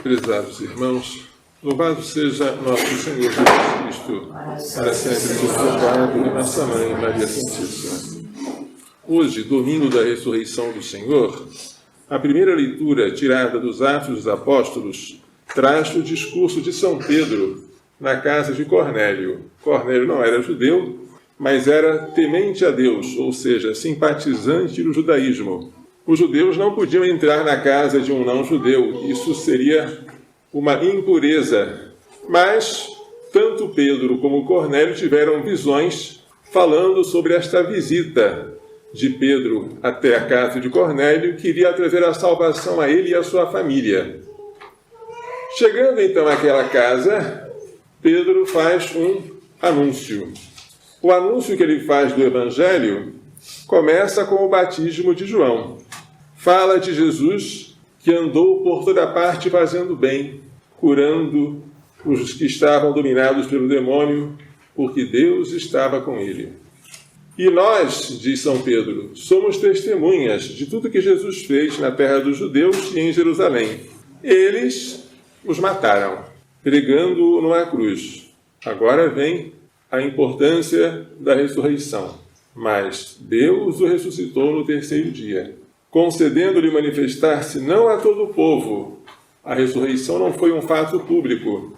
Prezados irmãos, louvado seja nosso Senhor Jesus Cristo, para sempre seja louvado, e nossa Mãe Maria Santíssima. Hoje, domingo da ressurreição do Senhor, a primeira leitura tirada dos Atos dos Apóstolos traz o discurso de São Pedro na casa de Cornélio. Cornélio não era judeu, mas era temente a Deus, ou seja, simpatizante do judaísmo. Os judeus não podiam entrar na casa de um não-judeu, isso seria uma impureza. Mas tanto Pedro como Cornélio tiveram visões falando sobre esta visita de Pedro até a casa de Cornélio, que iria trazer a salvação a ele e a sua família. Chegando então àquela casa, Pedro faz um anúncio. O anúncio que ele faz do Evangelho começa com o batismo de João. Fala de Jesus que andou por toda parte fazendo bem, curando os que estavam dominados pelo demônio, porque Deus estava com ele. E nós, diz São Pedro, somos testemunhas de tudo que Jesus fez na terra dos judeus e em Jerusalém. Eles os mataram, pregando-o numa cruz. Agora vem a importância da ressurreição. Mas Deus o ressuscitou no terceiro dia, concedendo-lhe manifestar-se não a todo o povo. A ressurreição não foi um fato público,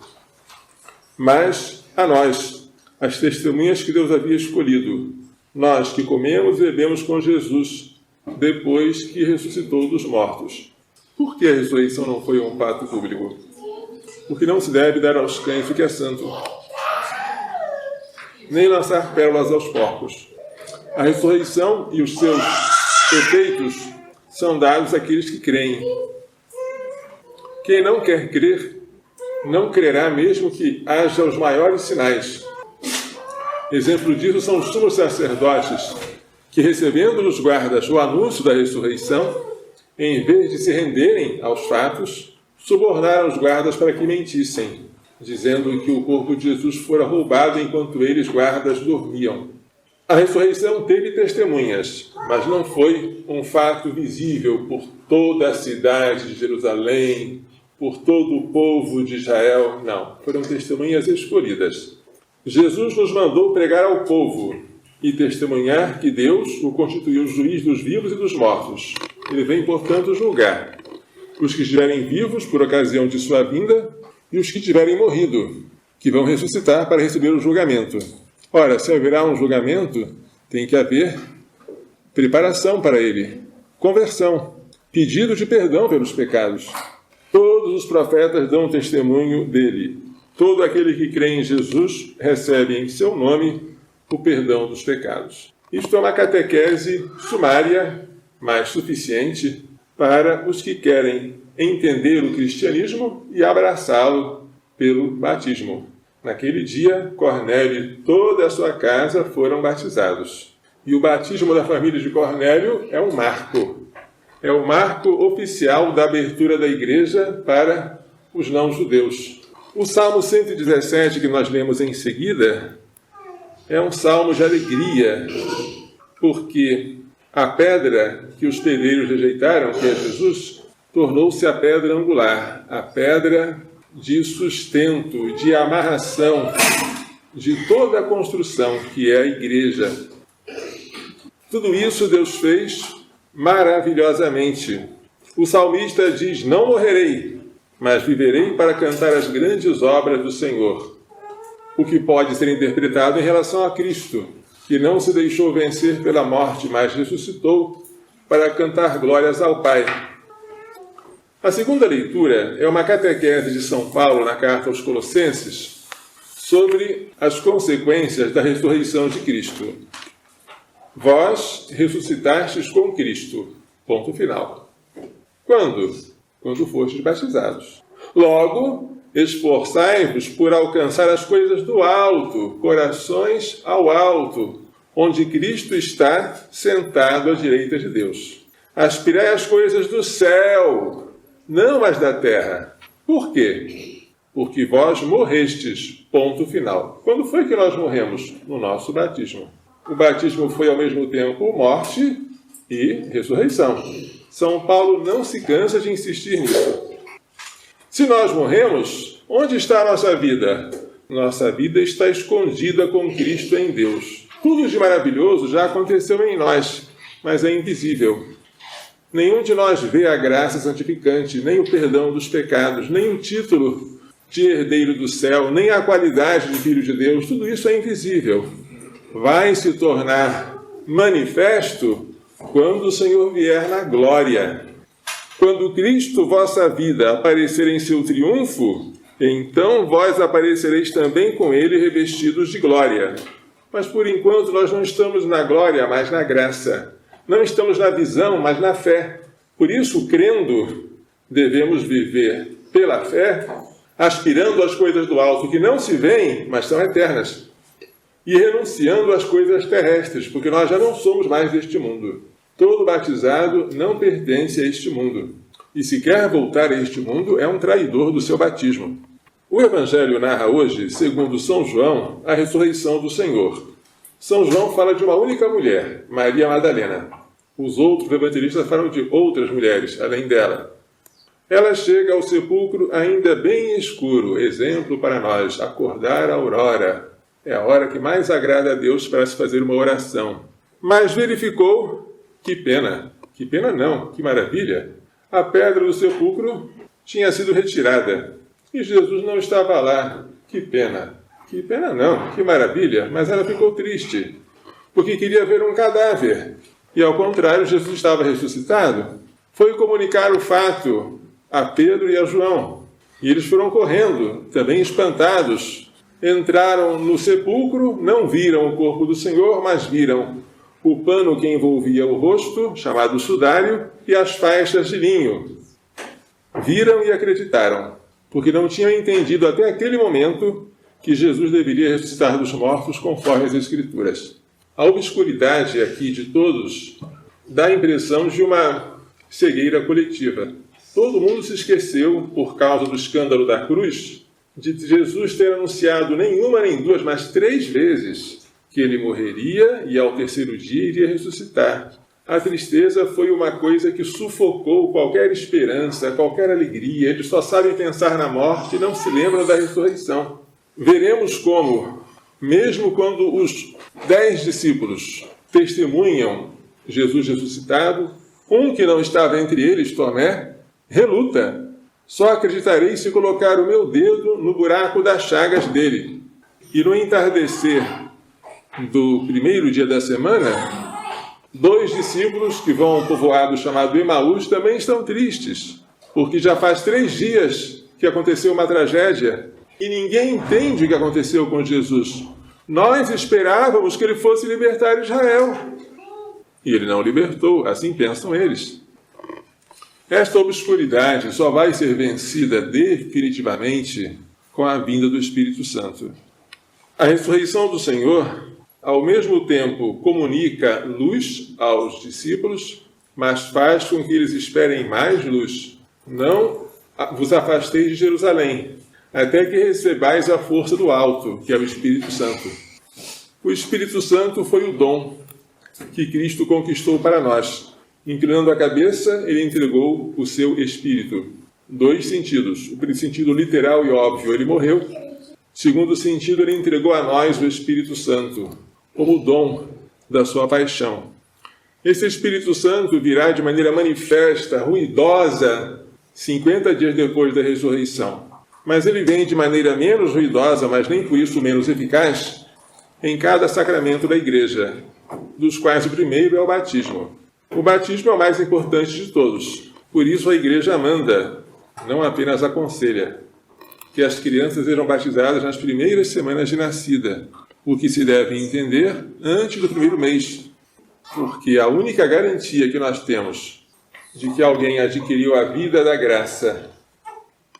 mas a nós, as testemunhas que Deus havia escolhido. Nós que comemos e bebemos com Jesus, depois que ressuscitou dos mortos. Por que a ressurreição não foi um fato público? Porque não se deve dar aos cães o que é santo, nem lançar pérolas aos porcos. A ressurreição e os seus efeitos são dados àqueles que creem. Quem não quer crer, não crerá mesmo que haja os maiores sinais. Exemplo disso são os sumos sacerdotes, que recebendo dos guardas o anúncio da ressurreição, em vez de se renderem aos fatos, subornaram os guardas para que mentissem, dizendo que o corpo de Jesus fora roubado enquanto eles, guardas, dormiam. A ressurreição teve testemunhas, mas não foi um fato visível por toda a cidade de Jerusalém, por todo o povo de Israel. Não, foram testemunhas escolhidas. Jesus nos mandou pregar ao povo e testemunhar que Deus o constituiu juiz dos vivos e dos mortos. Ele vem, portanto, julgar os que estiverem vivos por ocasião de sua vinda e os que tiverem morrido, que vão ressuscitar para receber o julgamento. Ora, se haverá um julgamento, tem que haver preparação para ele, conversão, pedido de perdão pelos pecados. Todos os profetas dão testemunho dele. Todo aquele que crê em Jesus recebe em seu nome o perdão dos pecados. Isto é uma catequese sumária, mas suficiente para os que querem entender o cristianismo e abraçá-lo pelo batismo. Naquele dia, Cornélio e toda a sua casa foram batizados. E o batismo da família de Cornélio é um marco. É o marco oficial da abertura da igreja para os não-judeus. O Salmo 117, que nós lemos em seguida, é um salmo de alegria, porque a pedra que os pedreiros rejeitaram, que é Jesus, tornou-se a pedra angular, a pedra de sustento, de amarração de toda a construção, que é a igreja. Tudo isso Deus fez maravilhosamente. O salmista diz: não morrerei, mas viverei para cantar as grandes obras do Senhor. O que pode ser interpretado em relação a Cristo, que não se deixou vencer pela morte, mas ressuscitou para cantar glórias ao Pai. A segunda leitura é uma catequese de São Paulo na carta aos Colossenses sobre as consequências da ressurreição de Cristo. Vós ressuscitastes com Cristo. Ponto final. Quando? Quando fostes batizados. Logo, esforçai-vos por alcançar as coisas do alto, corações ao alto, onde Cristo está sentado à direita de Deus. Aspirai às coisas do céu, não as da terra. Por quê? Porque vós morrestes. Ponto final. Quando foi que nós morremos? No nosso batismo. O batismo foi ao mesmo tempo morte e ressurreição. São Paulo não se cansa de insistir nisso. Se nós morremos, onde está a nossa vida? Nossa vida está escondida com Cristo em Deus. Tudo de maravilhoso já aconteceu em nós, mas é invisível. Nenhum de nós vê a graça santificante, nem o perdão dos pecados, nem o título de herdeiro do céu, nem a qualidade de filho de Deus. Tudo isso é invisível. Vai se tornar manifesto quando o Senhor vier na glória. Quando Cristo, vossa vida, aparecer em seu triunfo, então vós aparecereis também com ele revestidos de glória. Mas por enquanto nós não estamos na glória, mas na graça. Não estamos na visão, mas na fé. Por isso, crendo, devemos viver pela fé, aspirando às coisas do alto que não se veem, mas são eternas. E renunciando às coisas terrestres, porque nós já não somos mais deste mundo. Todo batizado não pertence a este mundo. E se quer voltar a este mundo, é um traidor do seu batismo. O Evangelho narra hoje, segundo São João, a ressurreição do Senhor. São João fala de uma única mulher, Maria Madalena. Os outros evangelistas falam de outras mulheres, além dela. Ela chega ao sepulcro ainda bem escuro, exemplo para nós, acordar a aurora. É a hora que mais agrada a Deus para se fazer uma oração. Mas verificou, que pena não, que maravilha, a pedra do sepulcro tinha sido retirada e Jesus não estava lá. Que pena não, que maravilha, mas ela ficou triste, porque queria ver um cadáver. E ao contrário, Jesus estava ressuscitado. Foi comunicar o fato a Pedro e a João. E eles foram correndo, também espantados. Entraram no sepulcro, não viram o corpo do Senhor, mas viram o pano que envolvia o rosto, chamado sudário, e as faixas de linho. Viram e acreditaram, porque não tinham entendido até aquele momento que Jesus deveria ressuscitar dos mortos conforme as Escrituras. A obscuridade aqui de todos dá a impressão de uma cegueira coletiva. Todo mundo se esqueceu, por causa do escândalo da cruz, de Jesus ter anunciado nem uma nem duas, mas 3 vezes que ele morreria e ao terceiro dia iria ressuscitar. A tristeza foi uma coisa que sufocou qualquer esperança, qualquer alegria. Eles só sabem pensar na morte e não se lembram da ressurreição. Veremos como, mesmo quando os 10 discípulos testemunham Jesus ressuscitado, um que não estava entre eles, Tomé, reluta. Só acreditarei se colocar o meu dedo no buraco das chagas dele. E no entardecer do primeiro dia da semana, 2 discípulos que vão a um povoado chamado Emaús também estão tristes, porque já faz 3 dias que aconteceu uma tragédia e ninguém entende o que aconteceu com Jesus. Nós esperávamos que ele fosse libertar Israel. E ele não libertou, assim pensam eles. Esta obscuridade só vai ser vencida definitivamente com a vinda do Espírito Santo. A ressurreição do Senhor, ao mesmo tempo, comunica luz aos discípulos, mas faz com que eles esperem mais luz. Não vos afasteis de Jerusalém, até que recebais a força do alto, que é o Espírito Santo. O Espírito Santo foi o dom que Cristo conquistou para nós. Inclinando a cabeça, ele entregou o seu Espírito. 2 sentidos. O sentido literal e óbvio, ele morreu. Segundo sentido, ele entregou a nós o Espírito Santo, como dom da sua paixão. Esse Espírito Santo virá de maneira manifesta, ruidosa, 50 dias depois da ressurreição. Mas ele vem de maneira menos ruidosa, mas nem por isso menos eficaz, em cada sacramento da Igreja, dos quais o primeiro é o batismo. O batismo é o mais importante de todos. Por isso a Igreja manda, não apenas aconselha, que as crianças sejam batizadas nas primeiras semanas de nascida, o que se deve entender antes do primeiro mês, porque a única garantia que nós temos de que alguém adquiriu a vida da graça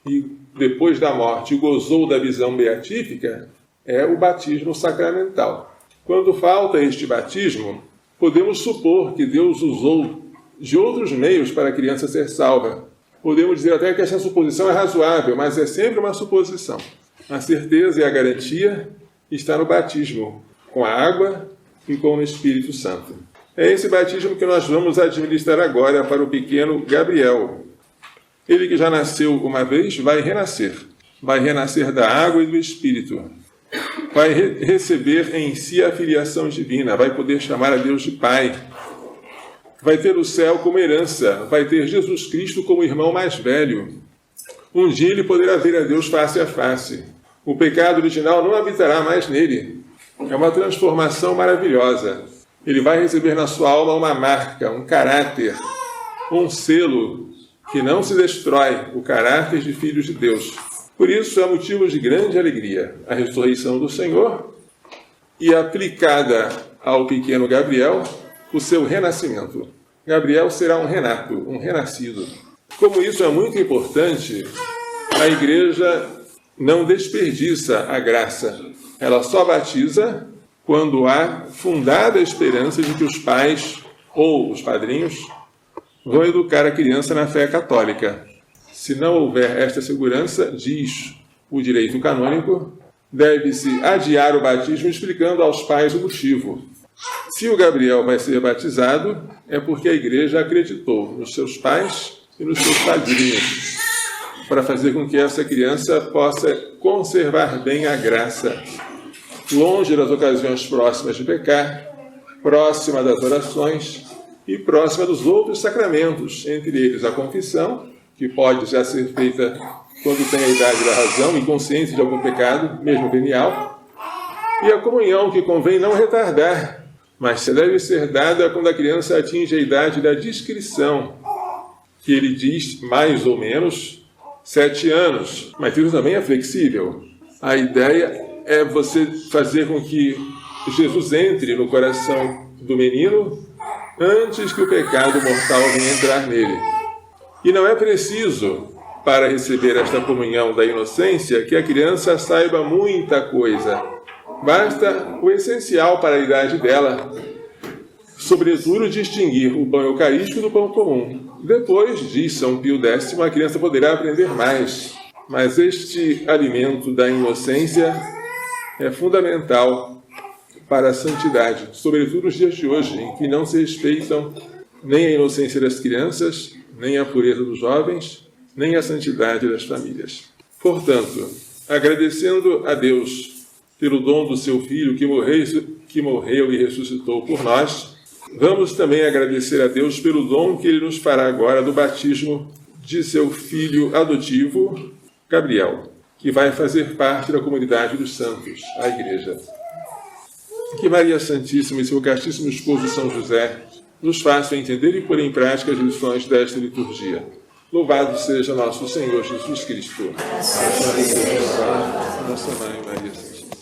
e depois da morte gozou da visão beatífica é o batismo sacramental. Quando falta este batismo, podemos supor que Deus usou de outros meios para a criança ser salva. Podemos dizer até que essa suposição é razoável, mas é sempre uma suposição. A certeza e a garantia está no batismo, com a água e com o Espírito Santo. É esse batismo que nós vamos administrar agora para o pequeno Gabriel. Ele que já nasceu uma vez vai renascer. Vai renascer da água e do Espírito. Vai receber em si a filiação divina. Vai poder chamar a Deus de Pai. Vai ter o céu como herança. Vai ter Jesus Cristo como irmão mais velho. Um dia ele poderá ver a Deus face a face. O pecado original não habitará mais nele. É uma transformação maravilhosa. Ele vai receber na sua alma uma marca, um caráter, um selo que não se destrói, o caráter de filhos de Deus. Por isso é motivo de grande alegria a ressurreição do Senhor e aplicada ao pequeno Gabriel o seu renascimento. Gabriel será um renato, um renascido. Como isso é muito importante, a Igreja não desperdiça a graça. Ela só batiza quando há fundada esperança de que os pais ou os padrinhos vão educar a criança na fé católica. Se não houver esta segurança, diz o direito canônico, deve-se adiar o batismo explicando aos pais o motivo. Se o Gabriel vai ser batizado, é porque a Igreja acreditou nos seus pais e nos seus padrinhos, para fazer com que essa criança possa conservar bem a graça, longe das ocasiões próximas de pecar, próxima das orações e próxima dos outros sacramentos, entre eles a confissão, que pode já ser feita quando tem a idade da razão e consciência de algum pecado, mesmo venial, e a comunhão, que convém não retardar, mas deve ser dada quando a criança atinge a idade da discrição, que ele diz mais ou menos 7 anos, mas isso também é flexível. A ideia é você fazer com que Jesus entre no coração do menino antes que o pecado mortal venha entrar nele. E não é preciso, para receber esta comunhão da inocência, que a criança saiba muita coisa. Basta o essencial para a idade dela. Sobretudo, distinguir o pão eucarístico do pão comum. Depois, diz São Pio X, a criança poderá aprender mais. Mas este alimento da inocência é fundamental para a santidade, sobretudo nos dias de hoje, em que não se respeitam nem a inocência das crianças, nem a pureza dos jovens, nem a santidade das famílias. Portanto, agradecendo a Deus pelo dom do seu Filho que morreu e ressuscitou por nós, vamos também agradecer a Deus pelo dom que Ele nos fará agora do batismo de seu filho adotivo, Gabriel, que vai fazer parte da comunidade dos santos, a Igreja. Que Maria Santíssima e seu castíssimo esposo São José nos façam entender e pôr em prática as lições desta liturgia. Louvado seja nosso Senhor Jesus Cristo. Nossa Mãe Maria Santíssima.